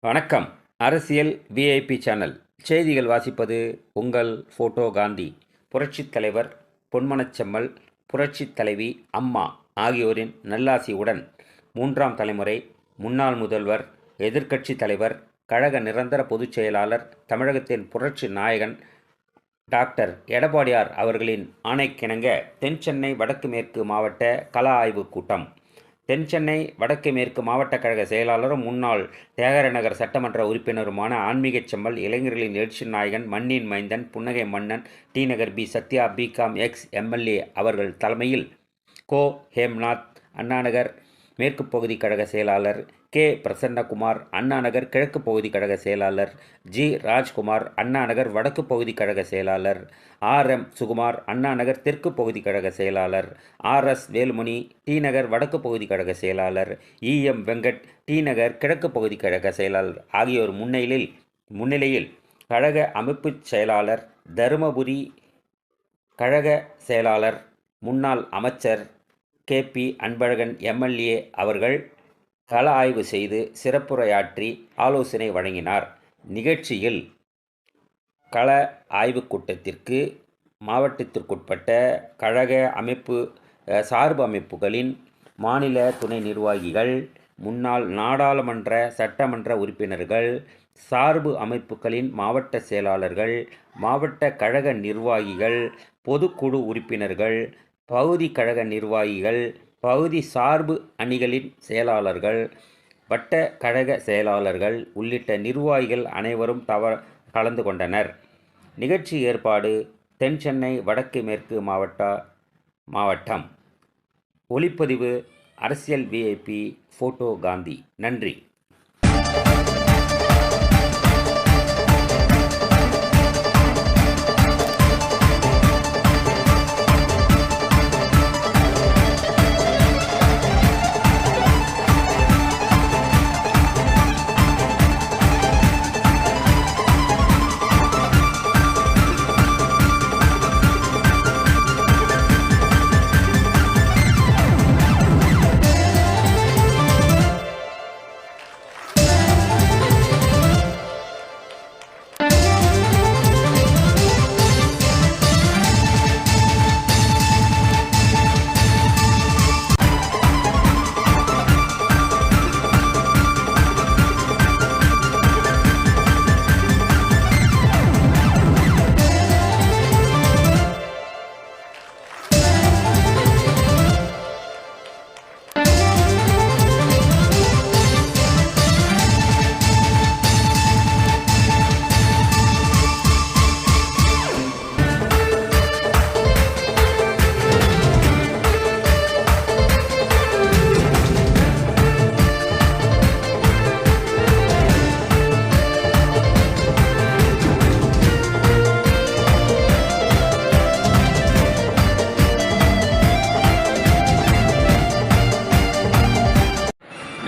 வணக்கம். அரசியல் VIP channel செய்திகள் வாசிப்பது உங்கள் போட்டோ காந்தி. புரட்சித் தலைவர் பொன்மனச்செம்மல், புரட்சித் தலைவி அம்மா ஆகியோரின் நல்லாசியுடன் 3ஆம் தலைமுறை முன்னாள் முதல்வர், எதிர்க்கட்சி தலைவர், கழக நிரந்தர பொதுச் செயலாளர், தமிழகத்தின் புரட்சி நாயகன் டாக்டர் எடப்பாடியார் அவர்களின் ஆணைக்கிணங்க தென்சென்னை வடக்கு மேற்கு மாவட்ட கள ஆய்வுக் கூட்டம். தென்சென்னை வடக்கு மேற்கு மாவட்ட கழக செயலாளரும் முன்னாள் தியாகராயநகர் சட்டமன்ற உறுப்பினருமான ஆன்மீகச் செம்மல், இளைஞர்களின் எழுச்சி நாயகன், மண்ணின் மைந்தன், புன்னகை மன்னன், T. Nagar P. Sathya BCom ex MLA அவர்கள் தலைமையில் கோ. ஹேம்நாத், அண்ணாநகர் மேற்கு பகுதி கழக செயலாளர் கே. பிரசன்னகுமார், அண்ணாநகர் கிழக்கு பகுதி கழக செயலாளர் ஜி. ராஜ்குமார், அண்ணாநகர் வடக்கு பகுதி கழக செயலாளர் ஆர்.எம். சுகுமார், அண்ணாநகர் தெற்கு பகுதி கழக செயலாளர் ஆர்.எஸ். வேலுமணி, டி. நகர் வடக்கு பகுதி கழக செயலாளர் இ.எம். வெங்கட், டி. நகர் கிழக்கு பகுதி கழக செயலாளர் ஆகியோர் முன்னிலையில் கழக அமைப்புச் செயலாளர், தருமபுரி கழக செயலாளர், முன்னாள் அமைச்சர் கே. பி. அன்பழகன் எம்எல்ஏ அவர்கள் கள ஆய்வு செய்து சிறப்புரையாற்றி ஆலோசனை வழங்கினார். நிகழ்ச்சியில் கள ஆய்வுக் கூட்டத்திற்கு மாவட்டத்திற்குட்பட்ட கழக சார்பு அமைப்புகளின் மாநில துணை நிர்வாகிகள், முன்னாள் நாடாளுமன்ற சட்டமன்ற உறுப்பினர்கள், சார்பு அமைப்புகளின் மாவட்ட செயலாளர்கள், மாவட்ட கழக நிர்வாகிகள், பொதுக்குழு உறுப்பினர்கள், பகுதி கழக நிர்வாகிகள், பகுதி சார்பு அணிகளின் செயலாளர்கள், வட்ட கழக செயலாளர்கள் உள்ளிட்ட நிர்வாகிகள் அனைவரும் கலந்து கொண்டனர். நிகழ்ச்சி ஏற்பாடு தென்சென்னை வடக்கு மேற்கு மாவட்டம். ஒளிப்பதிவு அரசியல் விஐபி போட்டோ காந்தி. நன்றி.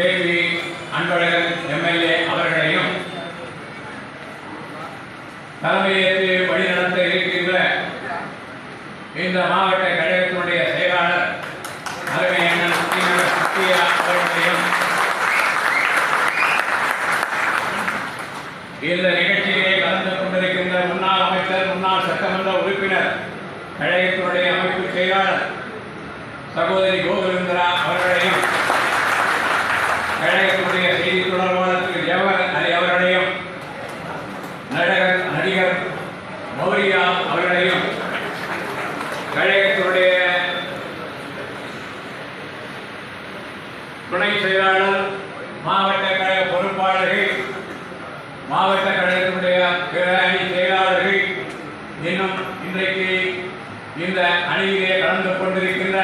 கேவி அன்பழகன் எம்எல்ஏ அவர்களையும், தலைமையேற்று வழிநடத்த இருக்கின்ற இந்த மாவட்ட கழகத்தினுடைய செயலாளர் அருமை அண்ணன் சத்யா அவர்களையும், இந்த நிகழ்ச்சியிலே கலந்து கொண்டிருக்கின்ற முன்னாள் அமைச்சர், முன்னாள் சட்டமன்ற உறுப்பினர், கழகத்தினுடைய அமைப்பு செயலாளர் சகோதரி கோகுலேந்திரா அவர்களையும், கழகத்தினுடைய செய்தி தொடர்பாளர் திரு ஜவஹர் அலி அவர்களையும், நடிகர் மௌரியா அவர்களையும், கழகத்தினுடைய துணை செயலாளர், மாவட்ட கழக பொறுப்பாளர்கள், மாவட்ட கழகத்தினுடைய பிற அணி செயலாளர்கள், இன்னும் இன்றைக்கு இந்த அணியிலே கலந்து கொண்டிருக்கின்ற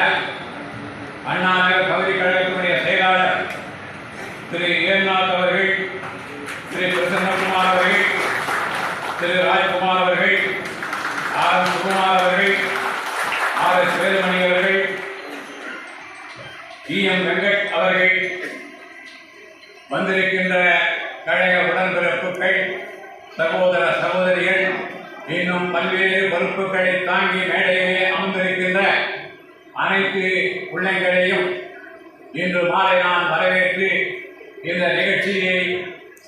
அண்ணாநகர் பகுதி கழகத்தினுடைய செயலாளர் திரு ஹேம்நாத் அவர்கள், திரு பிரசன்னகுமார் அவர்கள், திரு ராஜ்குமார் அவர்கள், ஆர்.எம். சுகுமார் அவர்கள், ஆர்.எஸ். வேலுமணி அவர்கள், இ.எம். வெங்கட் அவர்கள், வந்திருக்கின்ற கழக உடன்பிறப்புகள், சகோதர சகோதரிகள், இன்னும் பல்வேறு பொறுப்புகளை தாங்கி மேடையிலே அமர்ந்திருக்கின்ற அனைத்து உள்ளங்களையும் இன்று மாலை நான் வரவேற்று இந்த நிகழ்ச்சியை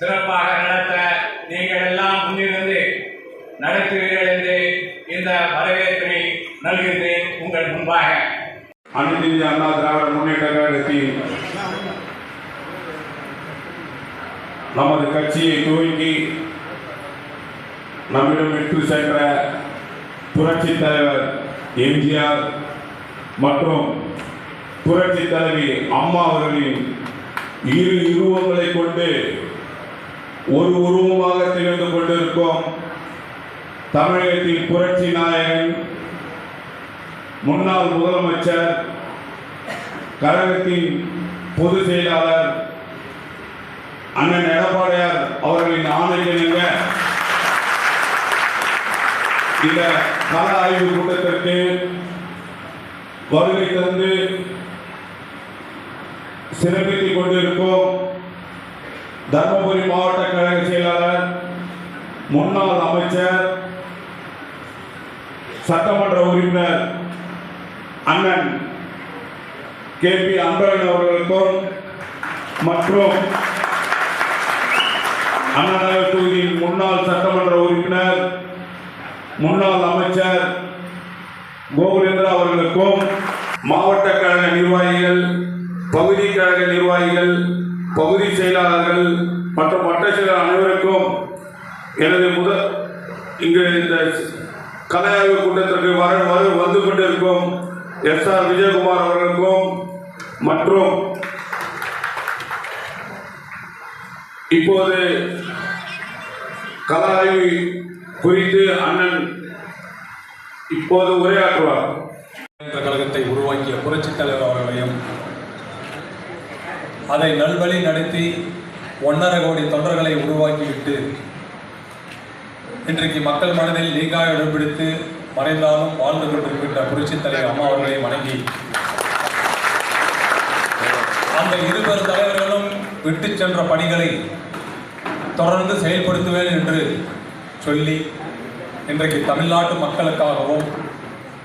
சிறப்பாக நடத்த நீங்கள் எல்லாம் முன்னிருந்து நடத்துவீர்கள் என்று இந்த வரவேற்பினை நல்கின்றேன் உங்கள் முன்பாக. அனைத்து இந்திய அண்ணா திராவிட முன்னேற்ற கழகத்தின் நமது கட்சியை துவங்கி நம்மிடம் விட்டு சென்ற புரட்சி தலைவர் எம்ஜிஆர் மற்றும் புரட்சி தலைவி அம்மா அவர்களின் இரு உருவங்களை கொண்டு ஒரு உருவமாக திகழ்ந்து கொண்டிருக்கும் தமிழகத்தின் புரட்சி நாயகன் முன்னாள் முதலமைச்சர் கழகத்தின் பொதுச் செயலாளர் அண்ணன் எடப்பாடியார் அவர்களின் ஆணையிணங்க இந்த கள ஆய்வு கூட்டத்திற்கு வருகை தந்து சிறப்பித்துக் கொண்டிருக்கும் தர்மபுரி மாவட்ட கழக செயலாளர் முன்னாள் அமைச்சர் சட்டமன்ற உறுப்பினர் அண்ணன் KP அன்பழகன் அவர்களுக்கும் மற்றும் அண்ணா நகர் தொகுதியின் முன்னாள் சட்டமன்ற உறுப்பினர் முன்னாள் அமைச்சர் கோகுலேந்திரா அவர்களுக்கும் மாவட்ட கழக நிர்வாகிகள், பகுதி கழக நிர்வாகிகள், பகுதி செயலாளர்கள் மற்றும் வட்ட செயலாளர் அனைவருக்கும் எனது இங்கு இந்த கலை ஆய்வு கூட்டத்திற்கு வந்து கொண்டிருக்கும் SR விஜயகுமார் அவர்களுக்கும் மற்றும் இப்போது கலை ஆய்வு குறித்து அண்ணன் இப்போது உரையாற்றுவார். கழகத்தை உருவாக்கிய புரட்சித் தலைவர் அவர்களையும் அதை நல்வழி நடத்தி 1.5 கோடி தொண்டர்களை உருவாக்கிவிட்டு இன்றைக்கு மக்கள் மனதில் நீங்காக இடம் பிடித்து மறைந்தாலும் வாழ்ந்து கொண்டிருக்கின்ற புரட்சித் தலைவர் அம்மா அவர்களை வணங்கி அந்த இருவர் தலைவர்களும் விட்டு சென்ற பணிகளை தொடர்ந்து செயல்படுத்துவேன் என்று சொல்லி இன்றைக்கு தமிழ்நாட்டு மக்களுக்காகவும்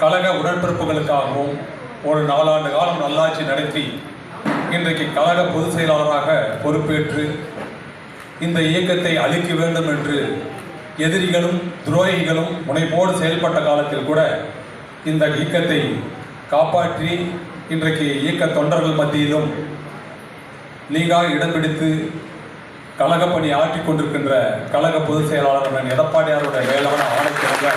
கழக உடன்பிறப்புகளுக்காகவும் ஒரு 4 ஆண்டு காலம் நல்லாட்சி நடத்தி இன்றைக்கு கழக பொதுச் செயலாளராக பொறுப்பேற்று இந்த இயக்கத்தை அழிக்க வேண்டும் என்று எதிரிகளும் துரோகிகளும் முனைப்போடு செயல்பட்ட காலத்தில் கூட இந்த இயக்கத்தை காப்பாற்றி இன்றைக்கு இயக்க தொண்டர்கள் மத்தியிலும் நீங்காக இடம் பிடித்து கழக பணி ஆற்றிக் கொண்டிருக்கின்ற கழக பொதுச் செயலாளர் எடப்பாடியாருடைய மேலான ஆணைக்கிழங்க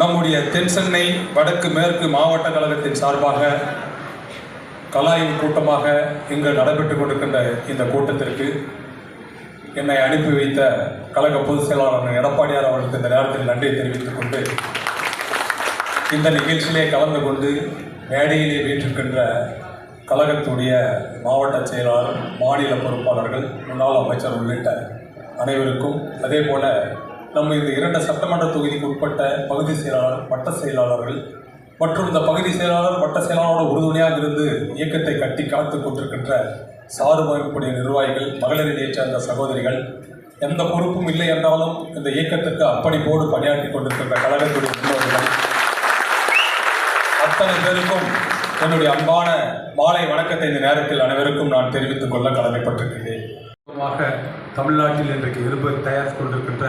நம்முடைய தென் சென்னை வடக்கு மேற்கு மாவட்ட கழகத்தின் சார்பாக கலாய்வு கூட்டமாக இங்கு நடைபெற்றுக் கொண்டிருக்கின்ற இந்த கூட்டத்திற்கு என்னை அனுப்பி வைத்த கழக பொதுச் செயலாளர் எடப்பாடியார் அவர்களுக்கு இந்த நேரத்தில் நன்றியை தெரிவித்துக் கொண்டு இந்த நிகழ்ச்சியிலே கலந்து கொண்டு மேடையிலே வீற்றிருக்கின்ற கழகத்துடைய மாவட்ட செயலாளர், மாநில பொறுப்பாளர்கள், முன்னாள் அமைச்சர் உள்ளிட்ட அனைவருக்கும், அதே போல நம்ம இந்த 2 சட்டமன்ற தொகுதிக்கு உட்பட்ட பகுதி செயலாளர், வட்ட செயலாளர்கள் மற்றும் இந்த பகுதி செயலாளர், வட்ட செயலாளரோட உறுதுணையாக இருந்து இயக்கத்தை கட்டி காத்து கொண்டிருக்கின்ற சார்பு அமைப்புடைய நிர்வாகிகள், மகளிரைச் சேர்ந்த சகோதரிகள், எந்த பொறுப்பும் இல்லை என்றாலும் இந்த இயக்கத்திற்கு அர்ப்பணிப்போடு பணியாற்றி கொண்டிருக்கின்ற கழகத்துடைய முன்னோர்கள் அத்தனை பேருக்கும் என்னுடைய அன்பான மாலை வணக்கத்தை இந்த நேரத்தில் அனைவருக்கும் நான் தெரிவித்துக் கொள்ள கடமைப்பட்டிருக்கிறேன். தமிழ்நாட்டில் இன்றைக்கு இருப்பை தயாரித்துக் கொண்டிருக்கின்ற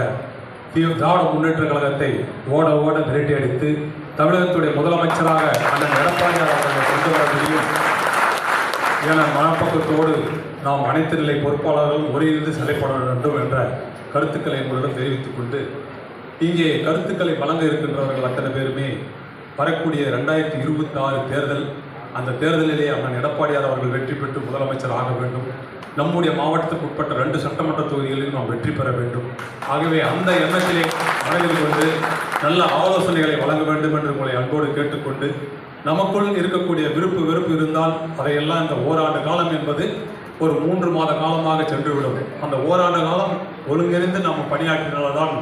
திராவிட முன்னேற்ற கழகத்தை ஓட விரட்டி அடித்து தமிழகத்துடைய முதலமைச்சராக அண்ணன் எடப்பாடியார் அவர்களை கொண்டு வர முடியும் என மனப்பக்கத்தோடு நாம் அனைத்து நிலை பொறுப்பாளர்களும் ஒருங்கிணைந்து செயல்பட வேண்டும் என்ற கருத்துக்களை உங்களிடம் தெரிவித்துக் கொண்டு இங்கே கருத்துக்களை வழங்க இருக்கின்றவர்கள் அத்தனை பேருமே வரக்கூடிய 2026 தேர்தல், அந்த தேர்தலிலே அண்ணன் எடப்பாடியார் அவர்கள் வெற்றி பெற்று முதலமைச்சர் ஆக வேண்டும். நம்முடைய மாவட்டத்துக்கு உட்பட்ட 2 சட்டமன்ற தொகுதிகளிலும் நாம் வெற்றி பெற வேண்டும். ஆகவே அந்த எண்ணத்திலே மனதில் கொண்டு நல்ல ஆலோசனைகளை வழங்க வேண்டும் என்று உங்களை அன்போடு கேட்டுக்கொண்டு, நமக்குள் இருக்கக்கூடிய விருப்பு வெறுப்பு இருந்தால் அதையெல்லாம் இந்த ஓராண்டு காலம் என்பது ஒரு 3 மாத காலமாக சென்றுவிடும். அந்த ஓராண்டு காலம் ஒருங்கிணைந்து நாம் பணியாற்றினால்தான்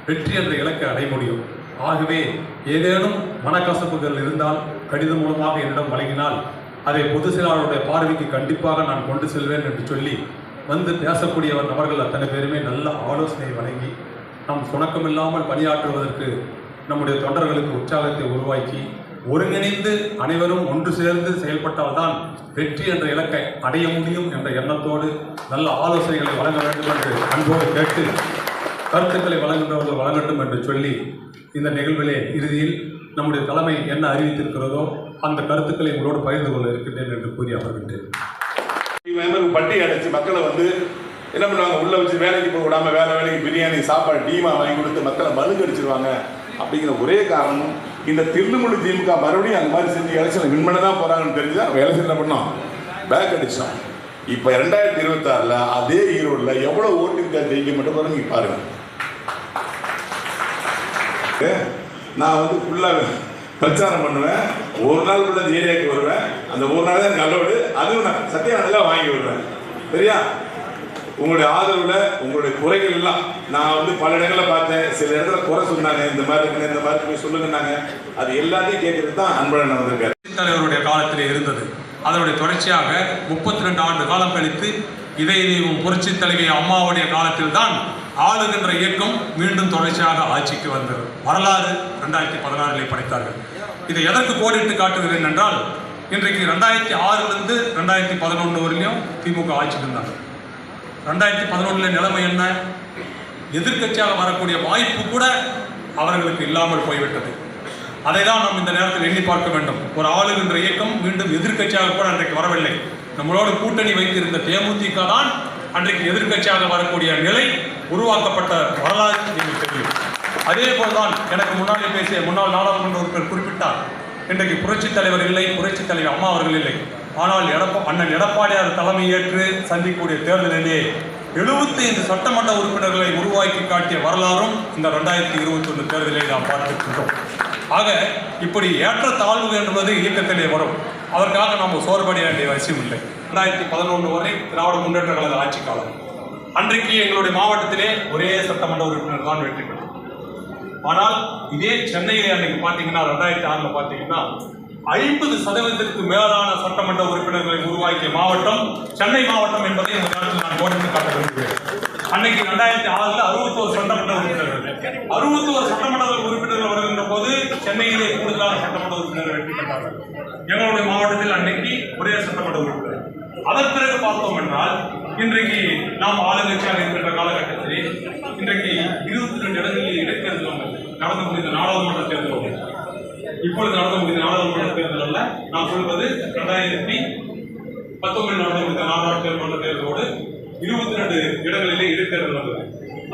வெற்றி என்ற இலக்கை அடைய முடியும். ஆகவே ஏதேனும் மனக்கசப்புகள் இருந்தால் கடிதம் மூலமாக என்னிடம் வழங்கினால் அதை பொதுச் செயலாளருடைய பார்வைக்கு கண்டிப்பாக நான் கொண்டு செல்வேன் என்று சொல்லி வந்து பேசக்கூடியவர் நபர்கள் அத்தனை பேருமே நல்ல ஆலோசனை வழங்கி நம் சுணக்கமில்லாமல் பணியாற்றுவதற்கு நம்முடைய தொண்டர்களுக்கு உற்சாகத்தை உருவாக்கி ஒருங்கிணைந்து அனைவரும் ஒன்று சேர்ந்து செயல்பட்டால்தான் வெற்றி என்ற இலக்கை அடைய முடியும் என்ற எண்ணத்தோடு நல்ல ஆலோசனைகளை வழங்க வேண்டும் என்று அன்போடு கேட்டு கருத்துக்களை வழங்குகிறவர்கள் வழங்கட்டும் என்று சொல்லி இந்த நிகழ்விலே இறுதியில் நம்முடைய தலைமை என்ன அறிவித்திருக்கிறதோ அந்த கருத்துக்களை உங்களோடு பகிர்ந்து கொள்ள இருக்கின்றேன் என்று கூறி அமர்கின்றேன். பட்டி அடைச்சு மக்களை வந்து என்ன பண்ணுவாங்க, உள்ள வச்சு வேலைக்கு போக விடாம வேலைக்கு பிரியாணி சாப்பாடு டீமா வாங்கி கொடுத்து மக்களை மழுங்கடிச்சிருவாங்க. அப்படிங்கிற ஒரே காரணம் இந்த தில்லுமுள்ளு திமுக மறுபடியும் அந்த மாதிரி செஞ்சு எலெக்ஷன் வின் பண்ண தான் போறாங்கன்னு தெரிஞ்சா எலெக்ஷன் என்ன பண்ணோம், பேக் அடிச்சோம். இப்போ 2026 அதே ஈரோடுல எவ்வளவு ஓட்டு ஜெயிக்க மட்டும் பாருங்க பாருங்க. நான் வந்து ஃபுல்லாக பிரச்சாரம் பண்ணுவேன், ஒரு நாள் கூட அந்த ஏரியாவுக்கு வருவேன். அந்த ஒரு நாள் தான் கல்லோடு, அதுவும் நான் சத்தியானதெல்லாம் வாங்கி வருவேன். சரியா? உங்களுடைய ஆதரவுல உங்களுடைய குறைகள் எல்லாம் நான் வந்து பல இடங்களில் பார்த்தேன். சில இடத்துல குறை சொன்னாங்க, இந்த மாதிரி இருக்குன்னு இந்த மாதிரி போய் சொல்லுங்கன்னாங்க. அது எல்லாத்தையும் கேட்கறது தான் அன்பழகன் நடந்திருக்காரு. தலைவருடைய காலத்திலே இருந்தது. அதனுடைய தொடர்ச்சியாக 32 ஆண்டு காலம் கழித்து இதய தெய்வம் புரட்சி தலைவி அம்மாவுடைய காலத்தில் தான் ஆளுகின்ற இயக்கம் மீண்டும் தொடர்ச்சியாக ஆட்சிக்கு வந்தது. வரலாறு 2016 படைத்தார்கள். இதை எதற்கு கோடிட்டு காட்டுகிறேன் என்றால், இன்றைக்கு 2006 2011 வரையிலும் திமுக ஆட்சிக்கு இருந்தாங்க. 2011 நிலைமை என்ன? எதிர்கட்சியாக வரக்கூடிய வாய்ப்பு கூட அவர்களுக்கு இல்லாமல் போய்விட்டது. அதை தான் நாம் இந்த நேரத்தில் எண்ணி பார்க்க வேண்டும். ஒரு ஆளுகின்ற இயக்கம் மீண்டும் எதிர்கட்சியாக கூட அன்றைக்கு வரவில்லை. நம்மளோடு கூட்டணி வைத்திருந்த தேமுதிக தான் அன்றைக்கு எதிர்கட்சியாக வரக்கூடிய நிலை உருவாக்கப்பட்ட வரலாறு நீங்கள் தெரியும். அதே போல்தான் எனக்கு முன்னாடி பேசிய முன்னாள் நாடாளுமன்ற உறுப்பினர் குறிப்பிட்டார், இன்றைக்கு புரட்சித் தலைவர் இல்லை, புரட்சித் தலைவர் அம்மா அவர்கள் இல்லை. ஆனால் அண்ணன் எடப்பாடியார் தலைமையேற்று சந்திக்கக்கூடிய தேர்தலிலே 75 சட்டமன்ற உறுப்பினர்களை உருவாக்கி காட்டிய வரலாறும் இந்த 2021 தேர்தலை நாம் பார்த்திருக்கின்றோம். ஆக இப்படி ஏற்ற தாழ்வு என்பது இயக்கத்திலே வரும். அதற்காக நாம் சோர்வடைய வேண்டிய அவசியம் இல்லை. 2011 வரை திராவிட முன்னேற்ற கழக ஆட்சி காலம். அன்றைக்கு எங்களுடைய மாவட்டத்திலே ஒரே சட்டமன்ற உறுப்பினர் தான் வெற்றி பெற்றார். ஆனால் இதே சென்னையிலே அன்றைக்கு பார்த்தீங்கன்னா 2006 பார்த்தீங்கன்னா 50% மேலான சட்டமன்ற உறுப்பினர்களை உருவாக்கிய மாவட்டம் சென்னை மாவட்டம் என்பதை இந்த நேரத்தில் நான் கோடிட்டு காட்ட விரும்புகிறேன். அன்னைக்கு 2006 61 சட்டமன்ற உறுப்பினர்கள், 61 சட்டமன்ற உறுப்பினர்கள் வருகின்ற போது சென்னையிலே கூடுதலான சட்டமன்ற உறுப்பினர்கள் வெற்றி பெற்றார்கள். எங்களுடைய மாவட்டத்தில் அன்னைக்கு ஒரே சட்டமன்ற உறுப்பினர். அதன் பிறகு பார்த்தோம் என்றால், இன்றைக்கு நாம் ஆளுங்கட்சியாக இருக்கின்ற காலகட்டத்திலே இன்றைக்கு 22 இடங்களில் இடைத்தேர்தல் நடந்து முடிந்த நாடாளுமன்ற தேர்தல், இப்பொழுது நடந்து முடிந்த நாடாளுமன்ற தேர்தல் அல்ல, நான் சொல்வது 2019 நடந்து முடிந்த நாடாளுமன்ற தேர்தலோடு 22 இடங்களிலே இடைத்தேர்தல் வந்தது.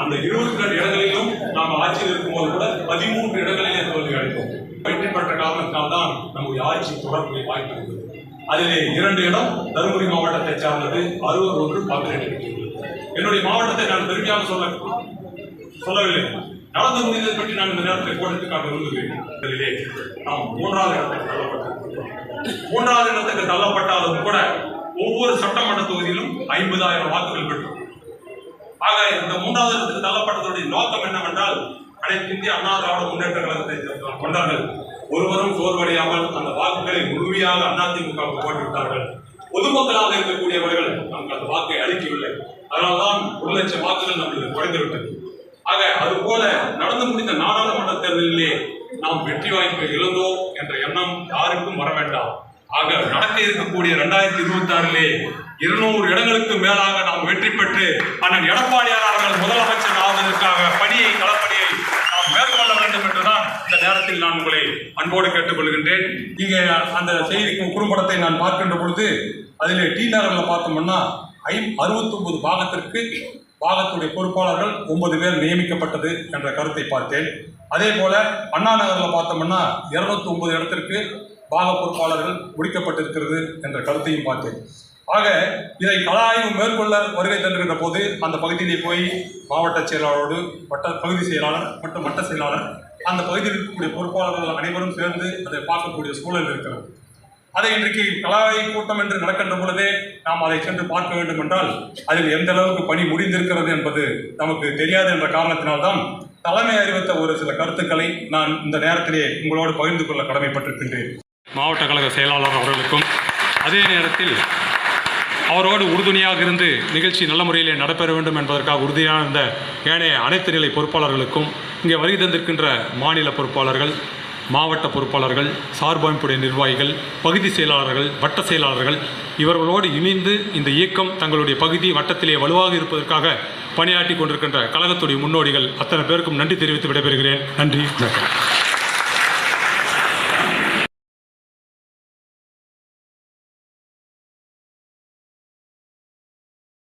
அந்த 22 இடங்களிலும் நாம் ஆட்சியில் இருக்கும்போது கூட 13 இடங்களிலே தோல்வி அடைந்தோம். வெற்றி பெற்ற காரணத்தால் தான் நம்முடைய ஆட்சி தொடர்புடைய வாய்ப்பு இருந்தது. அதிலே 2 இடம் தருமபுரி மாவட்டத்தை சார்ந்தது, 61 18. என்னுடைய மாவட்டத்தை நான் பெருமையாக சொல்லவில்லை, நடந்து முடிந்ததை பற்றி நான் இந்த நேரத்தில் கோடிட்டு காட்ட விரும்புகிறேன். நாம் 3வது இடத்துக்கு தள்ளப்பட்டிருக்கிறோம். 3வது இடத்துக்கு தள்ளப்பட்டாலும் கூட ஒவ்வொரு சட்டமன்ற தொகுதியிலும் 50,000 வாக்குகள் பெற்றோம். ஆக இந்த 3வது இடத்துக்கு தள்ளப்பட்டதுடைய நோக்கம் என்னவென்றால், அனைத்து இந்திய அண்ணா திராவிட முன்னேற்ற கழகத்தை கொண்டார்கள் ஒருவரும் சோர்வடையாமல் அந்த வாக்குகளை முழுமையாக அதிமுக போட்டுவிட்டார்கள். பொதுமக்களாக இருக்கக்கூடியவர்கள் நமக்கு அந்த வாக்கை அளிக்கவில்லை. அதனால்தான் 1,00,000 வாக்குகள் நம்மளுக்கு குறைந்துவிட்டது. ஆக அதுபோல நடந்து முடிந்த நாடாளுமன்ற தேர்தலிலே நாம் வெற்றி வாய்ப்பை இழந்தோம் என்ற எண்ணம் யாருக்கும் வர வேண்டாம். ஆக நடக்க இருக்கக்கூடிய 2026 200 இடங்களுக்கு மேலாக நாம் வெற்றி பெற்று அண்ணன் எடப்பாடியார் அவர்கள் முதலமைச்சர் ஆவதற்காக களப்பணியை நாம் மேற்கொள்ள வேண்டும் என்றுதான் இந்த நேரத்தில் நான் உங்களை அன்போடு கேட்டுக்கொள்கின்றேன். இங்கே அந்த செய்திக்கும் குறும்படத்தை நான் பார்க்கின்ற பொழுது அதிலே டி நகரில் பார்த்தோம்னா 69 பாகத்துடைய பொறுப்பாளர்கள் 9 பேர் நியமிக்கப்பட்டது என்ற கருத்தை பார்த்தேன். அதே போல அண்ணா நகரில் பார்த்தோம்னா 209 இடத்திற்கு பாக பொறுப்பாளர்கள் முடிக்கப்பட்டிருக்கிறது என்ற கருத்தையும் பார்த்தேன். ஆக இதை கள ஆய்வு மேற்கொள்ள வருகை தந்திருக்கிற போது அந்த பகுதியிலே போய் மாவட்ட செயலாளரோடு பகுதி செயலாளர் மற்றும் வட்ட செயலாளர் அந்த பகுதியில் இருக்கக்கூடிய பொறுப்பாளர்கள் அனைவரும் சேர்ந்து அதை பார்க்கக்கூடிய சூழல் இருக்கிறது. அதை இன்றைக்கு கள ஆய்வு கூட்டம் என்று நடக்கின்ற பொழுதே நாம் அதை சென்று பார்க்க வேண்டும் என்றால் அதில் எந்த அளவுக்கு பணி முடிந்திருக்கிறது என்பது நமக்கு தெரியாது என்ற காரணத்தினால்தான் தலைமை அறிவித்த ஒரு சில கருத்துக்களை நான் இந்த நேரத்திலே உங்களோடு பகிர்ந்து கொள்ள கடமைப்பட்டிருக்கின்றேன். மாவட்ட கழக செயலாளர் அவர்களுக்கும் அதே நேரத்தில் அவரோடு உறுதுணையாக இருந்து நிகழ்ச்சி நல்ல முறையிலே நடைபெற வேண்டும் என்பதற்காக உறுதியாக இருந்த ஏனைய அனைத்து நிலை பொறுப்பாளர்களுக்கும், இங்கே வருகை தந்திருக்கின்ற மாநில பொறுப்பாளர்கள், மாவட்ட பொறுப்பாளர்கள், சார்பு அமைப்புடைய நிர்வாகிகள், பகுதி செயலாளர்கள், வட்ட செயலாளர்கள் இவர்களோடு இணைந்து இந்த இயக்கம் தங்களுடைய பகுதி வட்டத்திலே வலுவாக இருப்பதற்காக பணியாற்றி கொண்டிருக்கின்ற கழகத்துடைய முன்னோடிகள் அத்தனை பேருக்கும் நன்றி தெரிவித்து விடைபெறுகிறேன். நன்றி, வணக்கம்.